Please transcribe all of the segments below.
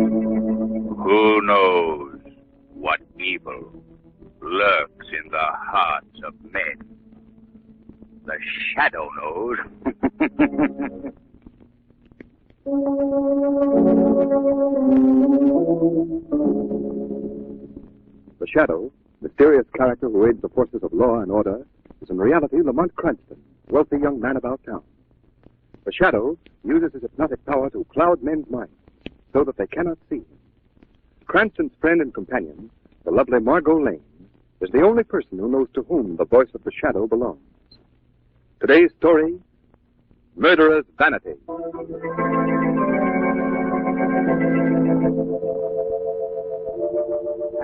Who knows what evil lurks in the hearts of men? The shadow knows. The shadow, mysterious character who aids the forces of law and order, is in reality Lamont Cranston, wealthy young man about town. The shadow uses his hypnotic power to cloud men's minds so that they cannot see him. Cranston's friend and companion, the lovely Margo Lane, is the only person who knows to whom the voice of the shadow belongs. Today's story, Murderer's Vanity.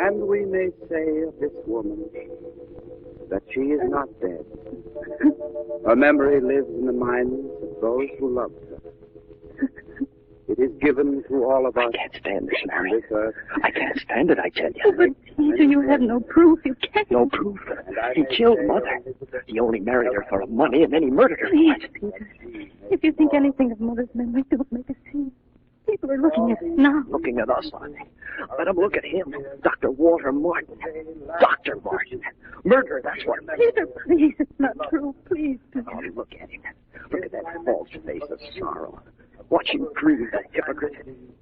And we may say of this woman that she is not dead. Her memory lives in the minds of those who loved her. It is given to all of us. I can't stand this, Mary. This earth. I can't stand it, I tell you. Oh, but Peter, you have no proof. You can't. No proof. He killed Mother. He only married her for money, and then he murdered her. Please, Peter. If you think anything of Mother's memory, don't make a scene. People are looking at us now. Looking at us, aren't they? Let them look at him. Dr. Walter Martin. Dr. Martin. Murderer, that's what. Peter, please, it's not true. Please, Peter. Oh, look at him. Look at that false face of sorrow. Watch him grieve, that hypocrite.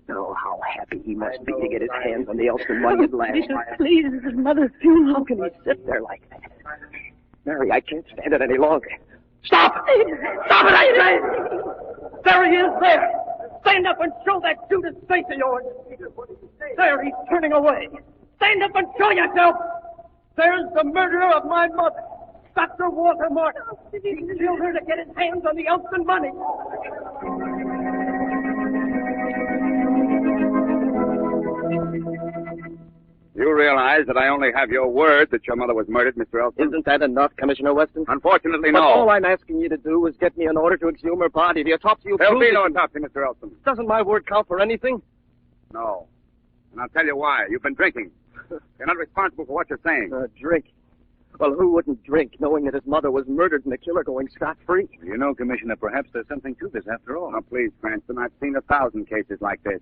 Oh, how happy he must be to get his hands on the Elston money at last. Peter, please, this is Mother's funeral. How can he sit there like that? Mary, I can't stand it any longer. Stop! Stop it, I say! There he is, there! Stand up and show that Judas face of yours! There, he's turning away. Stand up and show yourself! There's the murderer of my mother, Dr. Walter Martin. He killed her to get his hands on the Elston money. You realize that I only have your word that your mother was murdered, Mr. Elston? Isn't that enough, Commissioner Weston? Unfortunately, But no. all I'm asking you to do is get me an order to exhume her body. The autopsy will There'll prove be it. no autopsy, Mr. Elston. Doesn't my word count for anything? No. And I'll tell you why. You've been drinking. You're not responsible for what you're saying. Drink. Well, who wouldn't drink knowing that his mother was murdered and the killer going scot-free? You know, Commissioner, perhaps there's something to this after all. Now, please, Cranston, I've seen 1,000 cases like this.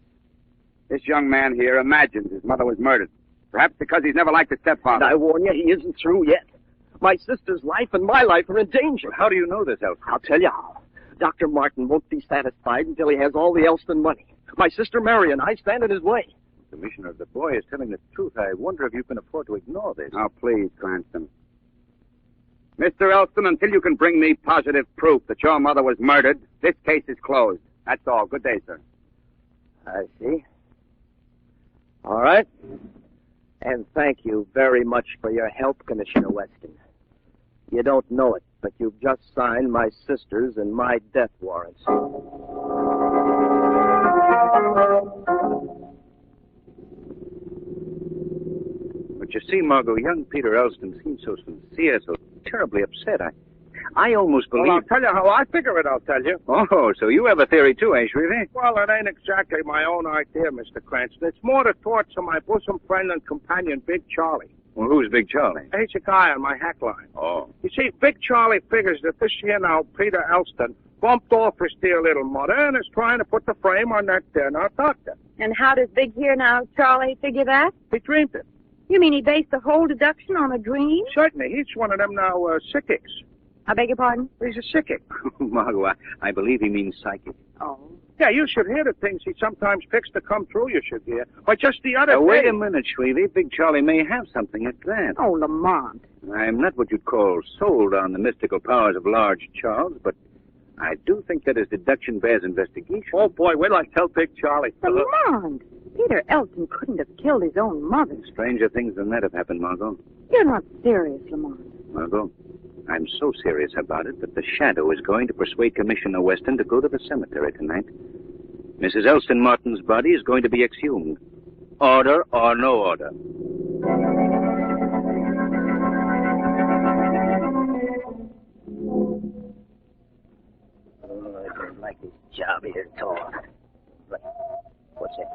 This young man here imagines his mother was murdered. Perhaps because he's never liked his stepfather. And I warn you, he isn't through yet. My sister's life and my life are in danger. How do you know this, Elston? I'll tell you how. Dr. Martin won't be satisfied until he has all the Elston money. My sister Mary and I stand in his way. Commissioner, if the boy is telling the truth, I wonder if you can afford to ignore this. Now, please, Cranston. Mr. Elston, until you can bring me positive proof that your mother was murdered, this case is closed. That's all. Good day, sir. I see. All right. And thank you very much for your help, Commissioner Weston. You don't know it, but you've just signed my sister's and my death warrants. But you see, Margo, young Peter Elston seems so sincere, so terribly upset. I almost believe... Well, I'll tell you how I figure it, I'll tell you. Oh, so you have a theory too, eh, Shrevey? Well, it ain't exactly my own idea, Mr. Cranston. It's more the thoughts of my bosom friend and companion, Big Charlie. Well, who's Big Charlie? He's a guy on my hack line. Oh. You see, Big Charlie figures that this here now, Peter Elston, bumped off his dear little mother and is trying to put the frame on that there now doctor. And how does Big here now, Charlie, figure that? He dreamed it. You mean he based the whole deduction on a dream? Certainly. He's one of them now, sickies. I beg your pardon? He's a sickie. Margo, I believe he means psychic. Oh. Yeah, you should hear the things he sometimes picks to come true, you should hear. But just the other day... Wait a minute, Shrevey. Big Charlie may have something at that. Oh, Lamont. I'm not what you'd call sold on the mystical powers of large Charles, but I do think that his deduction bears investigation. Oh, boy, wait till I tell Big Charlie. Lamont! Peter Elston couldn't have killed his own mother. Stranger things than that have happened, Margo. You're not serious, Lamont. Margo, I'm so serious about it that the Shadow is going to persuade Commissioner Weston to go to the cemetery tonight. Mrs. Elston Martin's body is going to be exhumed. Order or no order. Oh, I don't like this job here at all. it?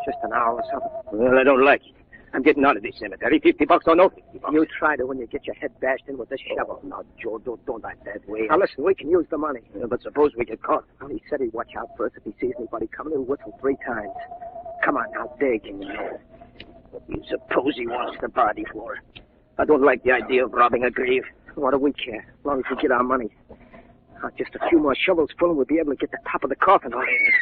Just an hour or something. Well, I don't like it. I'm getting out of this cemetery. $50 or no $50. You try to when you get your head bashed in with this shovel. Now, Joe, don't act that way. Now, listen, we can use the money. But suppose we get caught. Well, he said he'd watch out for us if he sees anybody coming. He'll whistle 3 times. Come on, now, dig. What do you suppose he wants the body for? I don't like the idea of robbing a grave. What do we care? As long as we get our money. Just a few more shovels full and we'll be able to get the top of the coffin on here.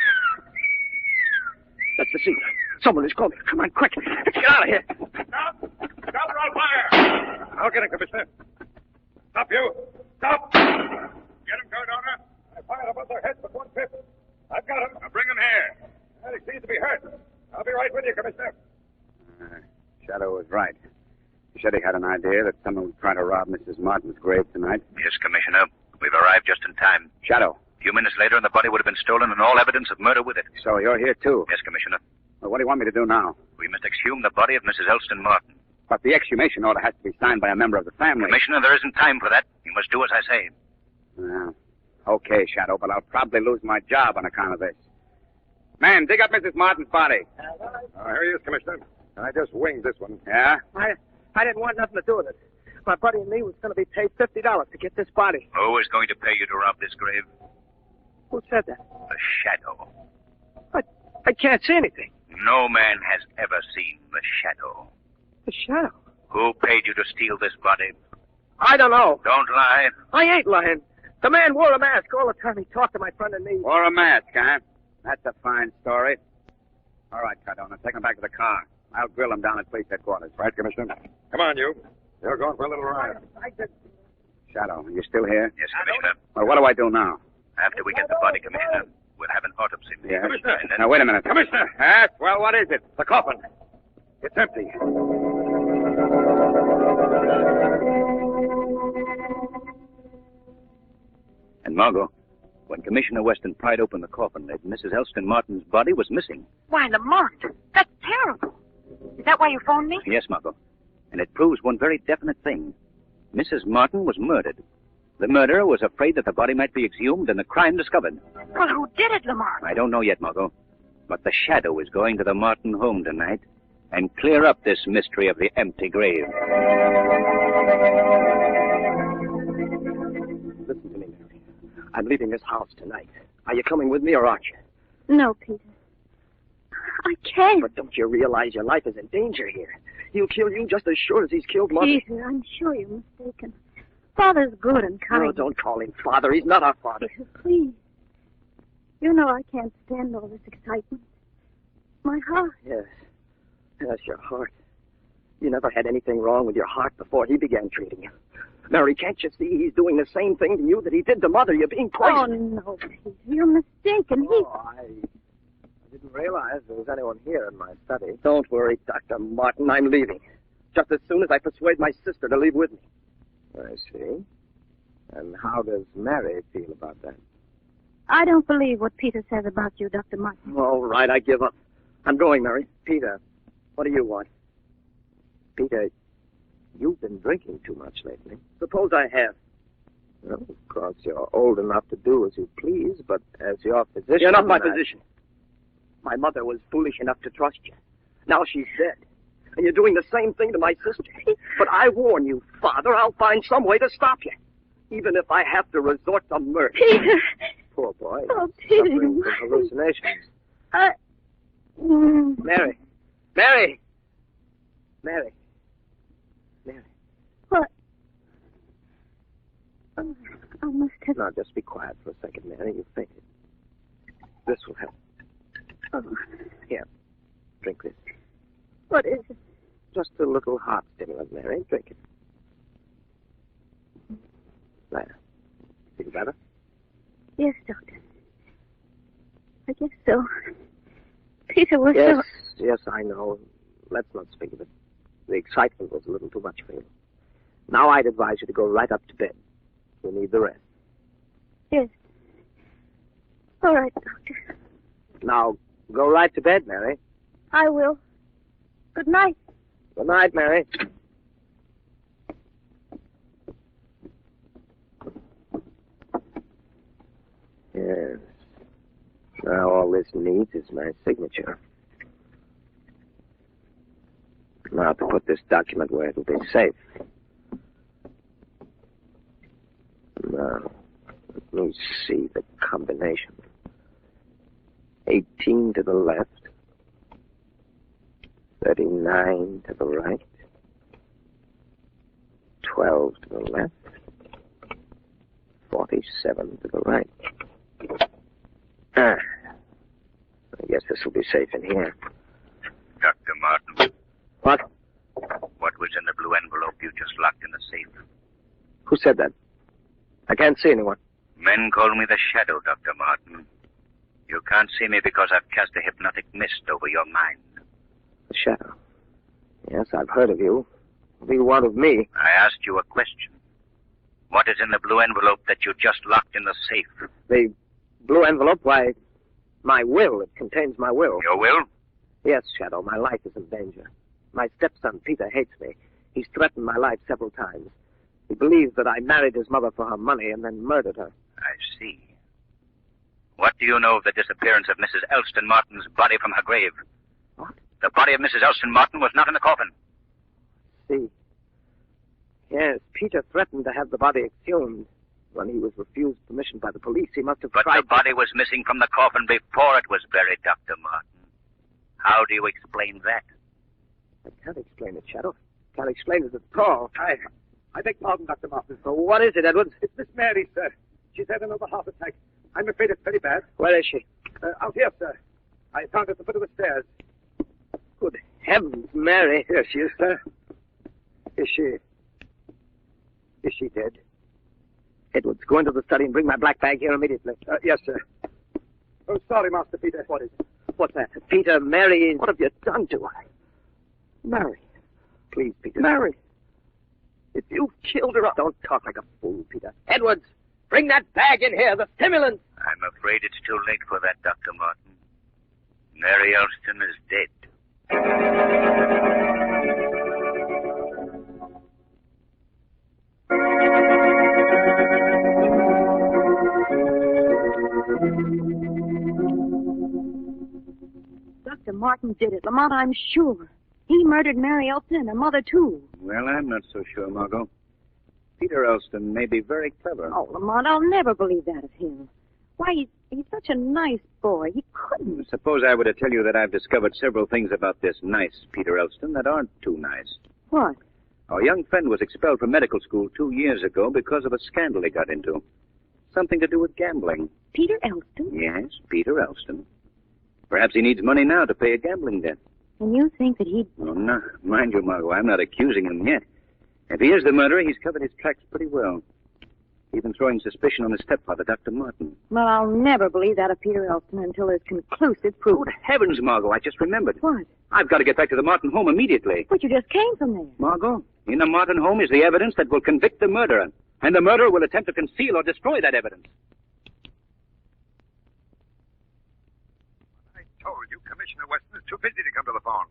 That's the signal. Someone is coming. Come on, quick. Let's get out of here. Stop! Stop or I'll fire! I'll get him, Commissioner. Stop you! Stop! Get him, Cardona. I fired above their heads with 1 pip. I've got him. Now bring him here. Well, he seems to be hurt. I'll be right with you, Commissioner. Shadow was right. He said he had an idea that someone would try to rob Mrs. Martin's grave tonight. Yes, Commissioner. We've arrived just in time. Shadow. A few minutes later, and the body would have been stolen and all evidence of murder with it. So you're here, too? Yes, Commissioner. Well, what do you want me to do now? We must exhume the body of Mrs. Elston Martin. But the exhumation order has to be signed by a member of the family. Commissioner, there isn't time for that. You must do as I say. Okay, Shadow, but I'll probably lose my job on account of this. Man, dig up Mrs. Martin's body. Here he is, Commissioner. I just winged this one. Yeah? I didn't want nothing to do with it. My buddy and me was going to be paid $50 to get this body. Who is going to pay you to rob this grave? Who said that? The Shadow. I can't see anything. No man has ever seen the Shadow. The Shadow? Who paid you to steal this body? I don't know. Don't lie. I ain't lying. The man wore a mask all the time he talked to my friend and me. Wore a mask, huh? That's a fine story. All right, Cardona, take him back to the car. I'll grill him down at police headquarters. Right, Commissioner. Come on, you. You're going for a little ride. Shadow, are you still here? Yes, Commissioner. Well, what do I do now? After we get the body, Commissioner, we'll have an autopsy. Yeah. Commissioner. And then... Now, wait a minute. Commissioner. Yes, well, what is it? The coffin. It's empty. And Margo, when Commissioner Weston pried open the coffin, Mrs. Elston Martin's body was missing. Why, Lamont, that's terrible. Is that why you phoned me? Yes, Margo. And it proves one very definite thing. Mrs. Martin was murdered. The murderer was afraid that the body might be exhumed and the crime discovered. Well, who did it, Lamont? I don't know yet, Margo. But the Shadow is going to the Martin home tonight and clear up this mystery of the empty grave. Listen to me, Mary. I'm leaving this house tonight. Are you coming with me or aren't you? No, Peter. I can't. But don't you realize your life is in danger here? He'll kill you just as sure as he's killed Mother. Peter, I'm sure you're mistaken. Father's good and kind. No, don't call him Father. He's not our father. Peter, please. You know I can't stand all this excitement. My heart. Yes. Yes, your heart. You never had anything wrong with your heart before he began treating you. Mary, can't you see he's doing the same thing to you that he did to Mother? You're being poisoned. Oh, no, Peter. You're mistaken. I didn't realize there was anyone here in my study. Don't worry, Dr. Martin. I'm leaving. Just as soon as I persuade my sister to leave with me. I see. And how does Mary feel about that? I don't believe what Peter says about you, Dr. Martin. All right, I give up. I'm going, Mary. Peter, what do you want? Peter, you've been drinking too much lately. Suppose I have. Well, of course, you're old enough to do as you please, but as your physician... You're not my physician. My mother was foolish enough to trust you. Now she's dead. And you're doing the same thing to my sister. But I warn you, Father, I'll find some way to stop you. Even if I have to resort to murder. Peter! Poor boy. Oh, Peter. Suffering from hallucinations. Mm. Mary. Mary. Mary. Mary. What? Oh, I must have... Now, just be quiet for a second, Mary. You fainted. This will help. Oh. Here. Drink this. What is it? Just a little heart stimulant, Mary. Drink it. There. Feel better? Yes, Doctor. I guess so. Peter was Yes, yes, I know. Let's not speak of it. The excitement was a little too much for you. Now I'd advise you to go right up to bed. You need the rest. Yes. All right, Doctor. Now, go right to bed, Mary. I will. Good night. Good night, Mary. Yes. Now all this needs is my signature. Now to put this document where it'll be safe. Now, let me see the combination. 18 to the left. 39 to the right. 12 to the left. 47 to the right. I guess this will be safe in here. Dr. Martin. What? What was in the blue envelope you just locked in the safe? Who said that? I can't see anyone. Men call me the Shadow, Dr. Martin. You can't see me because I've cast a hypnotic mist over your mind. The Shadow. Yes, I've heard of you. What do you want of me? I asked you a question. What is in the blue envelope that you just locked in the safe? The blue envelope? Why, my will. It contains my will. Your will? Yes, Shadow. My life is in danger. My stepson, Peter, hates me. He's threatened my life several times. He believes that I married his mother for her money and then murdered her. I see. What do you know of the disappearance of Mrs. Elston Martin's body from her grave? What? The body of Mrs. Elston Martin was not in the coffin. See. Yes, Peter threatened to have the body exhumed. When he was refused permission by the police, he must have But tried... the body was missing from the coffin before it was buried, Dr. Martin. How do you explain that? I can't explain it, Shadow. Can't explain it at all. I beg pardon, Dr. Martin. So what is it, Edwards? It's Miss Mary, sir. She's had another heart attack. I'm afraid it's very bad. Where is she? Out here, sir. I found her at the foot of the stairs. Good heavens, Mary. Here she is, sir. Is she dead? Edwards, go into the study and bring my black bag here immediately. Yes, sir. Oh, sorry, Master Peter. What is it? What's that? Peter, Mary, what have you done to her? Mary. Please, Peter. Mary. If you killed her... Don't talk like a fool, Peter. Edwards, bring that bag in here, the stimulant. I'm afraid it's too late for that, Dr. Martin. Mary Elston is dead. Dr. Martin did it, Lamont, I'm sure. He murdered Mary Elston and her mother, too. Well, I'm not so sure, Margo. Peter Elston may be very clever. Oh, Lamont, I'll never believe that of him. Why, he's such a nice boy. He couldn't. Suppose I were to tell you that I've discovered several things about this nice Peter Elston that aren't too nice. What? Our young friend was expelled from medical school 2 years ago because of a scandal he got into. Something to do with gambling. Peter Elston? Yes, Peter Elston. Perhaps he needs money now to pay a gambling debt. And you think that he'd... Oh, no. Mind you, Margo, I'm not accusing him yet. If he is the murderer, he's covered his tracks pretty well. Even throwing suspicion on his stepfather, Dr. Martin. Well, I'll never believe that of Peter Elston until there's conclusive proof. Good heavens, Margo, I just remembered. What? I've got to get back to the Martin home immediately. But you just came from there. Margo, in the Martin home is the evidence that will convict the murderer. And the murderer will attempt to conceal or destroy that evidence. I told you Commissioner Weston is too busy to come to the phone.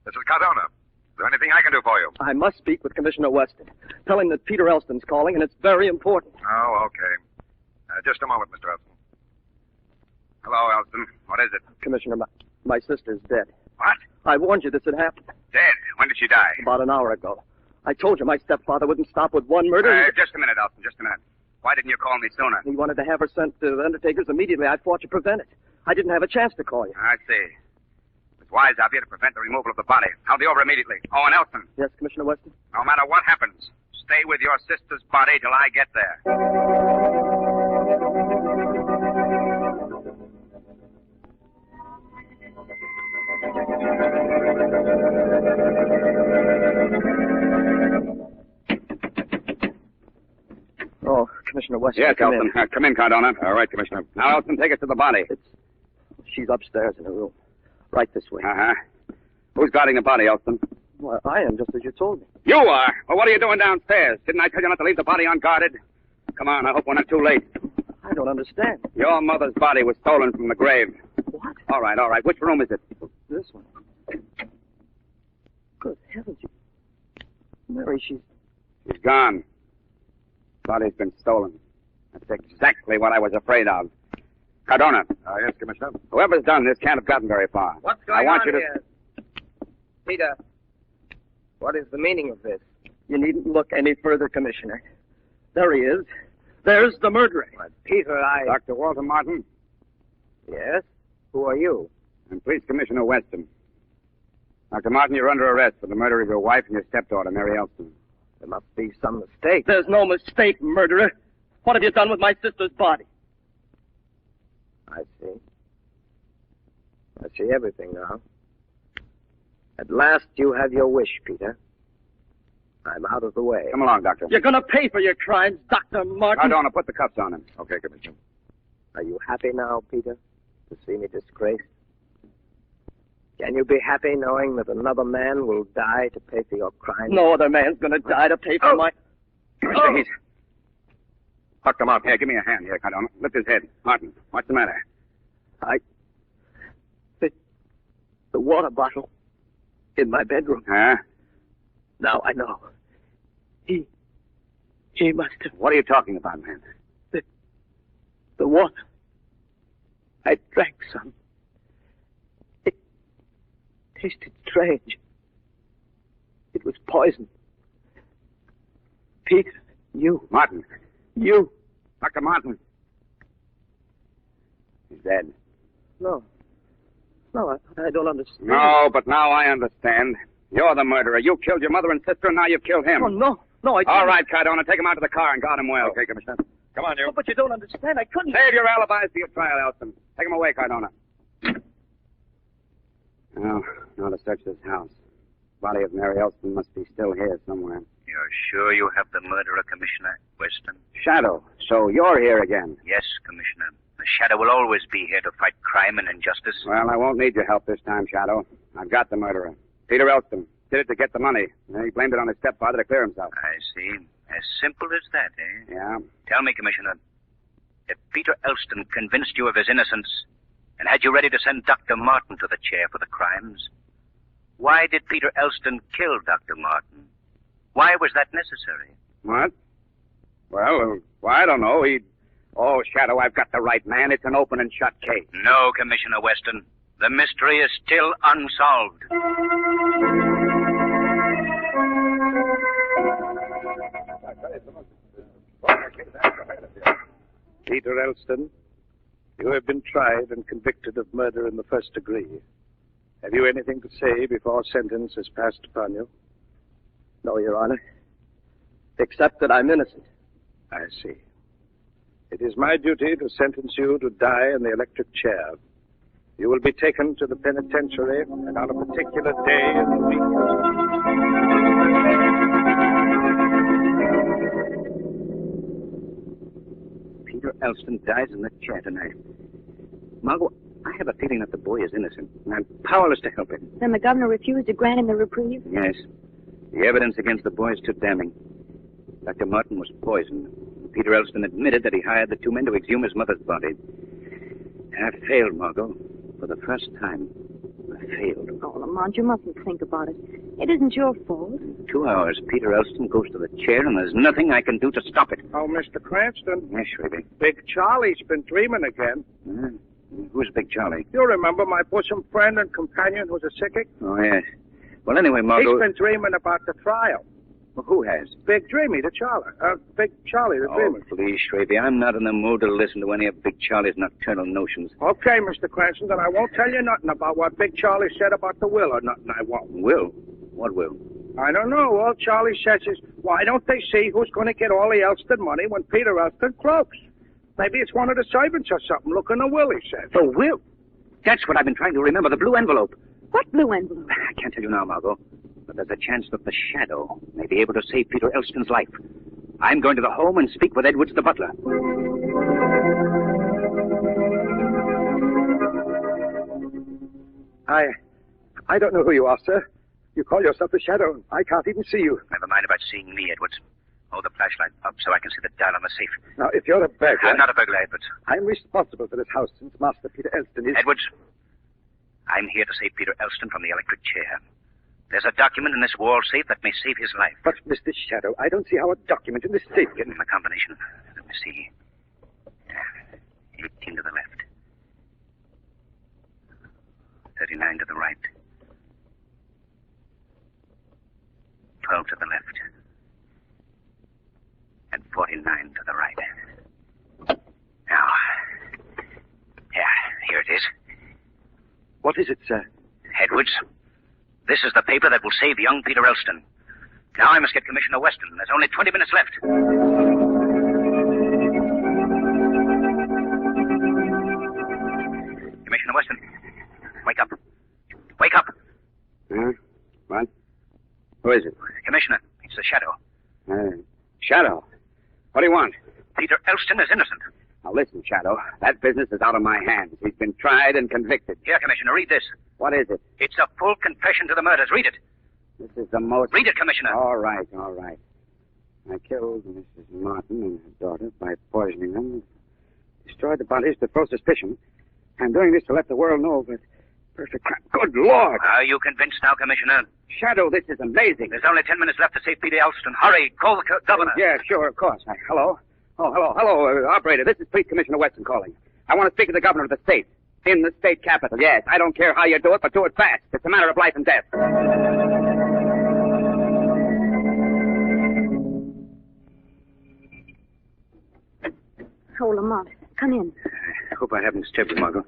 This is Cardona. Is there anything I can do for you? I must speak with Commissioner Weston. Tell him that Peter Elston's calling, and it's very important. Oh, okay. Just a moment, Mr. Elston. Hello, Elston. What is it? Commissioner, my sister's dead. What? I warned you this had happened Dead. When did she die? about an hour ago. I told you my stepfather wouldn't stop with one murder. Just a minute, Elston. Just a minute. Why didn't you call me sooner? He wanted to have her sent to the undertaker's immediately. I fought to prevent it. I didn't have a chance to call you. I see. It's wise of you to prevent the removal of the body. I'll be over immediately. Oh, and Elston, Yes, Commissioner Weston? no matter what happens, stay with your sister's body till I get there. Oh, Commissioner Weston. Yes, come Elston. in. Come in, Cardona. All right, Commissioner. Now, Elston, take us to the body. She's upstairs in her room. Right this way. Uh-huh. Who's guarding the body, Elston? Well, I am, just as you told me. You are. Well, what are you doing downstairs? Didn't I tell you not to leave the body unguarded? Come on, I hope we're not too late. I don't understand. Your mother's body was stolen from the grave. What? All right. Which room is it? This one. Good heavens. Mary, she's... She's gone. Body's been stolen. That's exactly what I was afraid of. Cardona. Yes, Commissioner. Whoever's done this can't have gotten very far. What's going I want on you to... here? Peter, what is the meaning of this? You needn't look any further, Commissioner. There he is. There's the murderer. But Peter, Dr. Walter Martin. Yes? Who are you? And Police Commissioner Weston. Dr. Martin, you're under arrest for the murder of your wife and your stepdaughter, Mary Elston. There must be some mistake. There's no mistake, murderer. What have you done with my sister's body? I see. I see everything now. At last you have your wish, Peter. I'm out of the way. Come along, Doctor. You're going to pay for your crimes, Dr. Martin. Cardona, put the cuffs on him. Okay, Commissioner. Are you happy now, Peter, to see me disgraced? Can you be happy knowing that another man will die to pay for your crimes? No other man's going to die to pay for my... Commissioner, he's... Dr. Martin, here, give me a hand here, Cardona. Lift his head. Martin, what's the matter? The water bottle in my bedroom. Huh? Now I know. He must have... What are you talking about, man? The water. I drank some. It tasted strange. It was poison. Peter, you. Martin. You. Dr. Martin. He's dead. No, I don't understand. No, but now I understand. You're the murderer. You killed your mother and sister, and now you've killed him. Oh, no, I didn't. All right, Cardona, take him out to the car and guard him well. Okay, Commissioner. Come on, you. Oh, but you don't understand. I couldn't... Save your alibis for your trial, Elston. Take him away, Cardona. Now to search this house. Body of Mary Elston must be still here somewhere. You're sure you have the murderer, Commissioner Weston? Shadow, so you're here again. Yes, Commissioner. The Shadow will always be here to fight crime and injustice. Well, I won't need your help this time, Shadow. I've got the murderer. Peter Elston. Did it to get the money. And he blamed it on his stepfather to clear himself. I see. As simple as that, eh? Yeah. Tell me, Commissioner, if Peter Elston convinced you of his innocence and had you ready to send Dr. Martin to the chair for the crimes, why did Peter Elston kill Dr. Martin? Why was that necessary? What? Well, I don't know. Oh, Shadow, I've got the right man. It's an open and shut case. No, Commissioner Weston. The mystery is still unsolved. Peter Elston, you have been tried and convicted of murder in the first degree. Have you anything to say before sentence is passed upon you? No, Your Honor. Except that I'm innocent. I see. It is my duty to sentence you to die in the electric chair. You will be taken to the penitentiary and on a particular day in the week. Peter Elston dies in the chair tonight. Margo, I have a feeling that the boy is innocent, and I'm powerless to help him. Then the governor refused to grant him the reprieve? Yes. The evidence against the boy is too damning. Dr. Martin was poisoned. Peter Elston admitted that he hired the two men to exhume his mother's body. I failed, Margo. For the first time, I failed. Oh, Lamont, you mustn't think about it. It isn't your fault. In 2 hours, Peter Elston goes to the chair, and there's nothing I can do to stop it. Oh, Mr. Cranston. Yes, Shrevey. Big Charlie's been dreaming again. Who's Big Charlie? You remember my bosom friend and companion who's a psychic? Oh, yes. Well, anyway, Margo... He's been dreaming about the trial. Well, who has? Big Dreamy, Big Charlie, the dreamer. Oh, please, Shrevey, I'm not in the mood to listen to any of Big Charlie's nocturnal notions. Okay, Mr. Cranston, then I won't tell you nothing about what Big Charlie said about the will or nothing. I won't. Will? What will? I don't know. All Charlie says is, why don't they see who's going to get all the Elston money when Peter Elston croaks? Maybe it's one of the servants or something. Look in the will, he says. The will? That's what I've been trying to remember, the blue envelope. What blue envelope? I can't tell you now, Margo. But there's a chance that the Shadow may be able to save Peter Elston's life. I'm going to the home and speak with Edwards, the butler. I don't know who you are, sir. You call yourself the Shadow. I can't even see you. Never mind about seeing me, Edwards. Hold the flashlight up so I can see the dial on the safe. Now, if you're a burglar... I'm not a burglar, Edwards. I'm responsible for this house since Master Peter Elston is... Edwards, I'm here to save Peter Elston from the electric chair. There's a document in this wall safe that may save his life. But, Mr. Shadow, I don't see how a document in this safe can... The combination. Let me see. 18 to the left. 29 to the right. 12 to the left. And 49 to the right. Now. Yeah, here it is. What is it, sir? Edwards, this is the paper that will save young Peter Elston. Now I must get Commissioner Weston. There's only 20 minutes left. Commissioner Weston, wake up. Wake up. What? Who is it? Commissioner, it's the Shadow. Shadow. What do you want? Peter Elston is innocent. Now listen, Shadow. That business is out of my hands. He's been tried and convicted. Here, Commissioner, read this. What is it? It's a full confession to the murders. Read it. This is the most... Read it, Commissioner. All right. I killed Mrs. Martin and her daughter by poisoning them. Destroyed the bodies to throw suspicion. I'm doing this to let the world know, but perfect crap. Good Lord! Are you convinced now, Commissioner? Shadow, this is amazing. There's only 10 minutes left to save Peter Elston. Hurry, call the governor. Yeah, sure, of course. Hello? Oh, hello, operator. This is Police Commissioner Weston calling. I want to speak to the governor of the state. In the state capital, yes. I don't care how you do it, but do it fast. It's a matter of life and death. Oh, Lamont, come in. I hope I haven't disturbed you, Margo.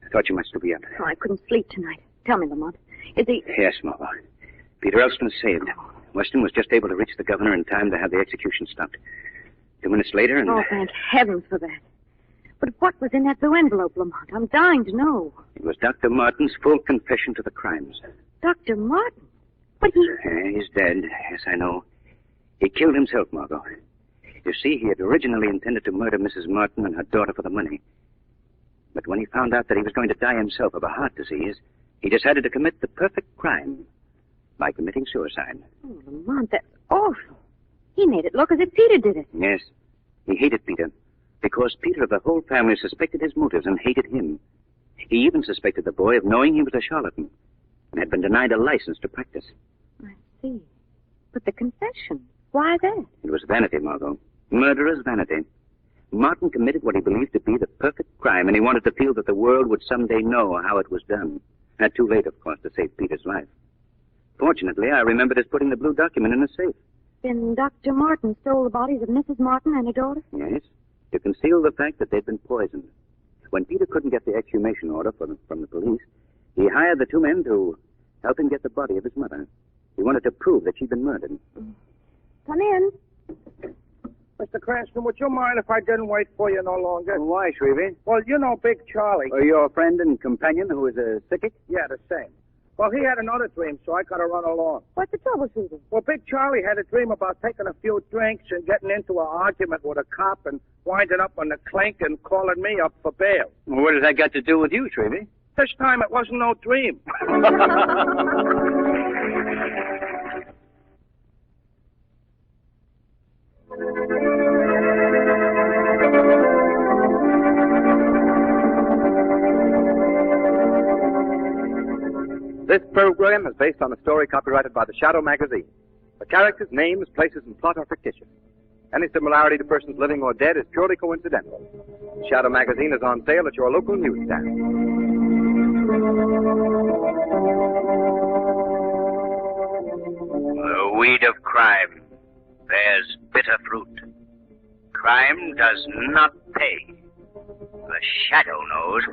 I thought you might still be up. Oh, I couldn't sleep tonight. Tell me, Lamont. Is he... Yes, Margo. Peter Elston is saved. Weston was just able to reach the governor in time to have the execution stopped. 2 minutes later and... Oh, thank heavens for that. But what was in that blue envelope, Lamont? I'm dying to know. It was Dr. Martin's full confession to the crimes. Dr. Martin? But he... He's dead. Yes, I know. He killed himself, Margo. You see, he had originally intended to murder Mrs. Martin and her daughter for the money. But when he found out that he was going to die himself of a heart disease, he decided to commit the perfect crime by committing suicide. Oh, Lamont, that's awful. He made it look as if Peter did it. Yes. He hated Peter because Peter of the whole family suspected his motives and hated him. He even suspected the boy of knowing he was a charlatan and had been denied a license to practice. I see. But the confession, why that? It was vanity, Margo. Murderer's vanity. Martin committed what he believed to be the perfect crime, and he wanted to feel that the world would someday know how it was done. Too late, of course, to save Peter's life. Fortunately, I remembered his putting the blue document in a safe. Then Dr. Martin stole the bodies of Mrs. Martin and her daughter? Yes, to conceal the fact that they'd been poisoned. When Peter couldn't get the exhumation order from the police, he hired the two men to help him get the body of his mother. He wanted to prove that she'd been murdered. Come in. Mr. Cranston, would you mind if I didn't wait for you no longer? Why, Shrevey? Well, you know Big Charlie. Your friend and companion who is a sickie? Yeah, the same. Well, he had another dream, so I got to run along. What's the trouble, Susan? Well, Big Charlie had a dream about taking a few drinks and getting into an argument with a cop and winding up on the clink and calling me up for bail. Well, what does that got to do with you, Shrevey? This time it wasn't no dream. This program is based on a story copyrighted by the Shadow magazine. The characters, names, places, and plot are fictitious. Any similarity to persons living or dead is purely coincidental. The Shadow magazine is on sale at your local newsstand. The weed of crime bears bitter fruit. Crime does not pay. The Shadow knows.